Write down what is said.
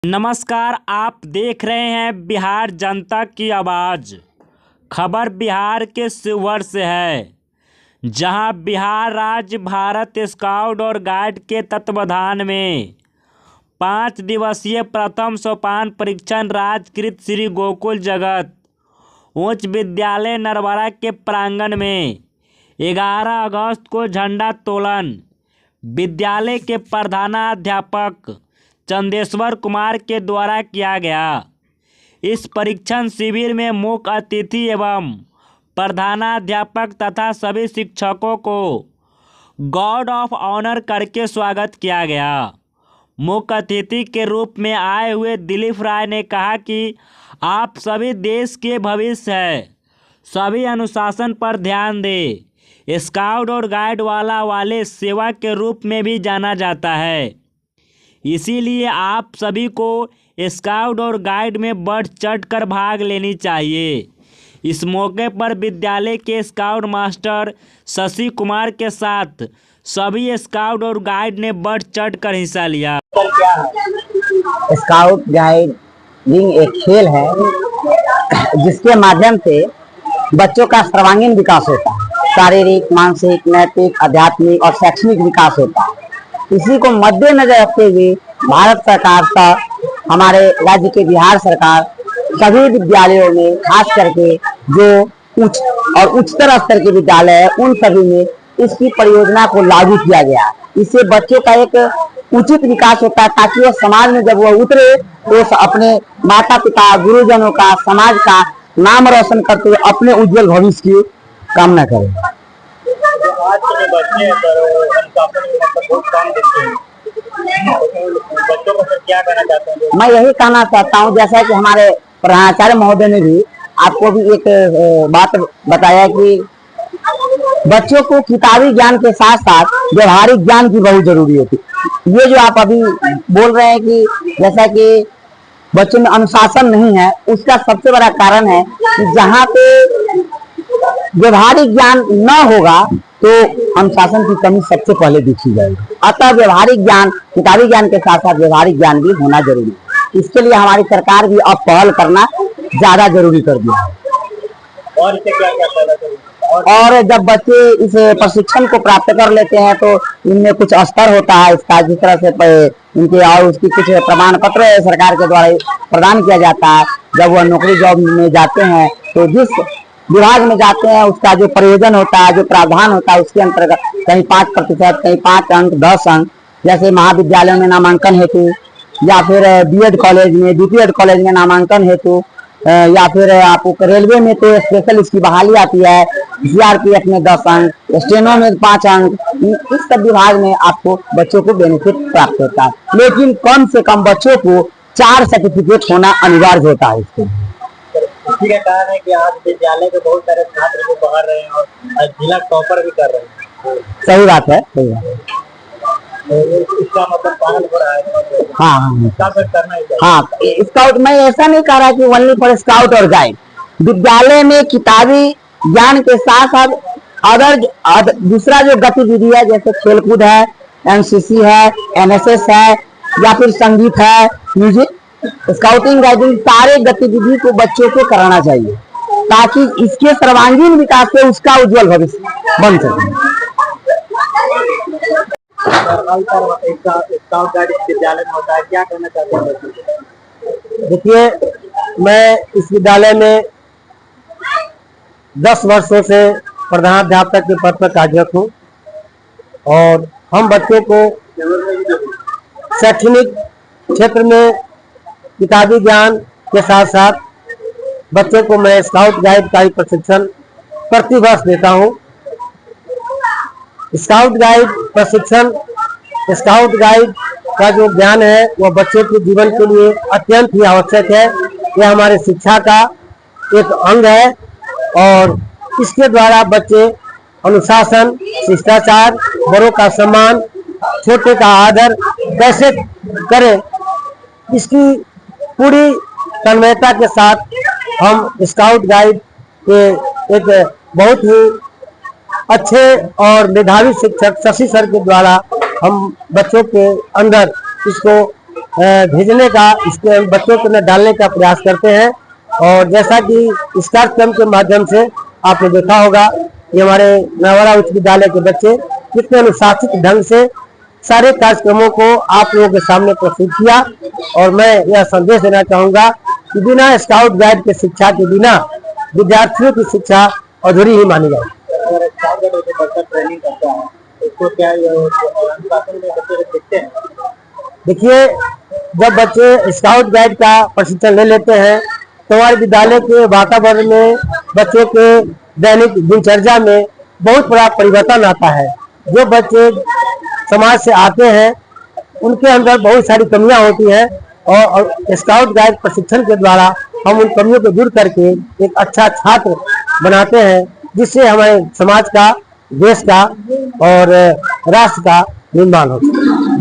नमस्कार, आप देख रहे हैं बिहार जनता की आवाज़। खबर बिहार के शिवहर से है, जहां बिहार राज्य भारत स्काउट और गाइड के तत्वाधान में 5 दिवसीय प्रथम सोपान परीक्षण राजकृत श्री गोकुल जगत उच्च विद्यालय नरवाड़ा के प्रांगण में 11 अगस्त को झंडोत्तोलन विद्यालय के प्रधानाध्यापक चंदेश्वर कुमार के द्वारा किया गया। इस परीक्षण शिविर में मुख्य अतिथि एवं प्रधानाध्यापक तथा सभी शिक्षकों को गार्ड ऑफ ऑनर करके स्वागत किया गया। मुख्य अतिथि के रूप में आए हुए दिलीप राय ने कहा कि आप सभी देश के भविष्य हैं, सभी अनुशासन पर ध्यान दें। स्काउट और गाइड वाले सेवा के रूप में भी जाना जाता है, इसीलिए आप सभी को स्काउट और गाइड में बढ़ चढ़ कर भाग लेनी चाहिए। इस मौके पर विद्यालय के स्काउट मास्टर शशि कुमार के साथ सभी स्काउट और गाइड ने बढ़ चढ़ कर हिस्सा लिया। स्काउट गाइडिंग एक खेल है जिसके माध्यम से बच्चों का सर्वांगीण विकास होता है। शारीरिक, मानसिक, नैतिक, आध्यात्मिक और शैक्षणिक विकास होता है। इसी को मद्देनजर रखते हुए भारत सरकार का, हमारे राज्य के बिहार सरकार सभी विद्यालयों में, खास करके जो उच्च और उच्चतर स्तर के विद्यालय है, उन सभी में इसकी परियोजना को लागू किया गया। इससे बच्चों का एक उचित विकास होता है, ताकि वह समाज में जब वह उतरे तो अपने माता पिता, गुरुजनों का, समाज का नाम रोशन करते हुए अपने उज्जवल भविष्य की कामना करें। आज के बच्चे बहुत कम देखते हैं, बच्चों को क्या कहना चाहते हैं? मैं यही कहना चाहता हूँ, जैसा कि हमारे प्रधानाचार्य महोदय ने भी आपको भी एक बात बताया कि बच्चों को किताबी ज्ञान के साथ साथ व्यवहारिक ज्ञान की बहुत जरूरी होती है। ये जो आप अभी बोल रहे हैं कि जैसा कि बच्चों में अनुशासन नहीं है, उसका सबसे बड़ा कारण है कि जहाँ पे व्यवहारिक ज्ञान न होगा तो अनुशासन की कमी सबसे पहले दिखी जाएगी। अतः व्यवहारिक ज्ञान, किताबी ज्ञान के साथ साथ व्यवहारिक ज्ञान भी होना जरूरी है। इसके लिए हमारी सरकार भी अब पहल करना ज्यादा जरूरी कर दिया है। और इसे क्या क्या और जब बच्चे इस प्रशिक्षण को प्राप्त कर लेते हैं तो इनमें कुछ स्तर होता है इसका, जिस तरह से इनके और उसकी कुछ प्रमाण पत्र सरकार के द्वारा प्रदान किया जाता है। जब वह नौकरी जॉब में जाते हैं तो जिस विभाग में जाते हैं उसका जो प्रयोजन होता है, जो प्रावधान होता है, उसके अंतर्गत कहीं 5%, कहीं 5 अंक, 10 अंक, जैसे महाविद्यालय में नामांकन हेतु, या फिर बीएड कॉलेज में, बीपीएड कॉलेज में नामांकन हेतु, या फिर आपको रेलवे में तो स्पेशल इसकी बहाली आती है, सीआरपीएफ में 10 अंक, स्टेनो में 5 अंक, इस सब विभाग में आपको बच्चों को बेनिफिट प्राप्त होता है। लेकिन कम से कम बच्चों को 4 सर्टिफिकेट होना अनिवार्य होता है। इसके इसी का कारण है कि आज विद्यालय के बहुत सारे छात्र को पढ़ा रहे हैं और जिला टॉपर भी कर रहे हैं। सही बात है, सही बात है। इसका मतलब पहल हो रहा है। हाँ, करना ही चाहिए। हाँ, स्काउट, मैं ऐसा नहीं कह रहा कि ओनली फॉर स्काउट और गाइड। विद्यालय में किताबी ज्ञान के साथ साथ अदर दूसरा जो गतिविधि है, जैसे खेलकूद है, एनसीसी है, एनएसएस है, या फिर संगीत है, म्यूजिक, स्काउटिंग, गाइडिंग, सारे गतिविधि को बच्चों को कराना चाहिए, ताकि इसके सर्वांगीण विकास से उसका उज्जवल भविष्य बन सके। स्काउट गाइड विद्यालय में होता है, क्या कहना चाहते हैं? देखिए, मैं इस विद्यालय में 10 वर्षों से प्रधानाध्यापक के पद पर कार्यरत हूँ और हम बच्चों को शैक्षणिक क्षेत्र में किताबी ज्ञान के साथ साथ बच्चों को मैं स्काउट गाइड का ही प्रशिक्षण प्रतिवर्ष देता हूँ। स्काउट गाइड प्रशिक्षण, स्काउट गाइड का जो ज्ञान है वह बच्चे के जीवन के लिए अत्यंत ही आवश्यक है। यह हमारे शिक्षा का एक अंग है और इसके द्वारा बच्चे अनुशासन, शिष्टाचार, बड़ों का सम्मान, छोटे का आदर कैसे करें, इसकी पूरी तन्मयता के साथ हम स्काउट गाइड के एक बहुत ही अच्छे और मेधावी शिक्षक शशि सर के द्वारा हम बच्चों के अंदर इसको भेजने का, इसके बच्चों के अंदर डालने का प्रयास करते हैं। और जैसा कि इस कार्यक्रम के माध्यम से आपने देखा होगा कि हमारे नवाड़ा उच्च विद्यालय के बच्चे कितने अनुशासित ढंग से सारे कार्यक्रमों को आप लोगों के सामने प्रस्तुत किया। और मैं यह संदेश देना चाहूंगा कि बिना स्काउट गाइड के शिक्षा के बिना विद्यार्थियों की शिक्षा अधूरी ही मानी जाए। अगर स्काउट गाइड होकर बच्चा ट्रेनिंग करता है उसको क्या अनुशासन में बच्चे सीखते हैं? देखिए, जब बच्चे स्काउट गाइड का प्रशिक्षण ले लेते हैं तो हमारे विद्यालय के वातावरण में बच्चों के दैनिक दिनचर्या में बहुत बड़ा परिवर्तन आता है। जो बच्चे समाज से आते हैं उनके अंदर बहुत सारी कमियां होती हैं और स्काउट गाइड प्रशिक्षण के द्वारा हम उन कमियों को दूर करके एक अच्छा छात्र बनाते हैं, जिससे हमारे समाज का, देश का और राष्ट्र का निर्माण होता है।